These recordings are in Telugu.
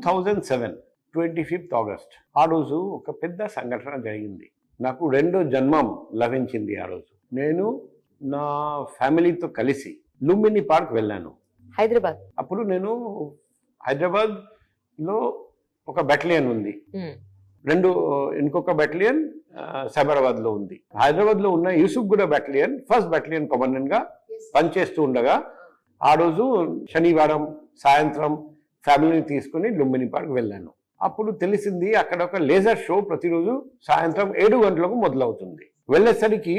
2007 25th ఆగస్ట్ ఆ రోజు ఒక పెద్ద సంఘటన జరిగింది. నాకు రెండో జన్మం లభించింది. ఆ రోజు నేను నా ఫ్యామిలీతో కలిసి లుంబిని పార్క్ వెళ్ళాను, హైదరాబాద్. అప్పుడు నేను హైదరాబాద్లో ఒక బెటలియన్ ఉంది, ఇంకొక బెటలియన్ సైబరాబాద్లో ఉంది. హైదరాబాద్లో ఉన్న యూసుఫ్గూడ బెటలియన్ ఫస్ట్ బెటలియన్ కమాండెంట్గా పనిచేస్తూ ఉండగా ఆ రోజు శనివారం సాయంత్రం ఫ్యామిలీని తీసుకుని లుంబిని పార్క్ వెళ్ళాను. అప్పుడు తెలిసింది అక్కడ ఒక లేజర్ షో ప్రతిరోజు సాయంత్రం 7 గంటలకు మొదలవుతుంది. వెళ్ళేసరికి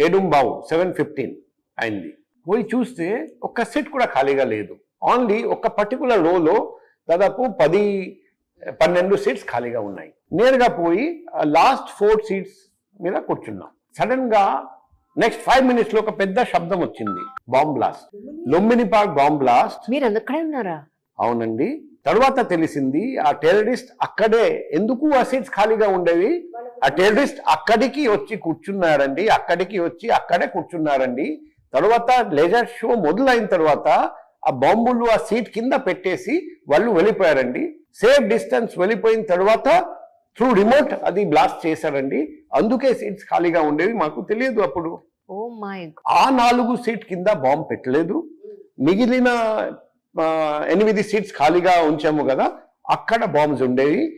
7:15 అయింది. పోయి చూస్తే ఒక్క సీట్ కూడా ఖాళీగా లేదు. ఓన్లీ ఒక పర్టికులర్ రోలో దాదాపు 10-12 సీట్స్ ఖాళీగా ఉన్నాయి. నేరుగా పోయి లాస్ట్ 4 సీట్స్ మీద కూర్చున్నాం. సడన్ గా నెక్స్ట్ 5 minutes లో ఒక పెద్ద శబ్దం వచ్చింది, bomb blast, Lumbini park bomb blast. మీరు అక్కడే ఉన్నారా? అవునండి. తర్వాత తెలిసింది ఆ టెర్రరిస్ట్ అక్కడే, ఎందుకు ఆ సీట్స్ ఖాళీగా ఉండేవి, ఆ టెర్రరిస్ట్ అక్కడికి వచ్చి కూర్చున్నారండి, అక్కడే కూర్చున్నారండి. తర్వాత లేజర్ షో మొదలైన తర్వాత ఆ బాంబులు ఆ సీట్ కింద పెట్టేసి వాళ్ళు వెళ్ళిపోయారండి. సేఫ్ డిస్టెన్స్ వెళ్ళిపోయిన తర్వాత త్రూ రిమోట్ అది బ్లాస్ట్ చేశారండి. అందుకే సీట్స్ ఖాళీగా ఉండేవి. మాకు తెలియదు అప్పుడు. Oh my God. ఆ 4 సీట్ కింద బాంబు పెట్టలేదు. మిగిలిన 8 సీట్స్ ఖాళీగా ఉంచాము కదా, అక్కడ బాంబ్స్ ఉండేవి.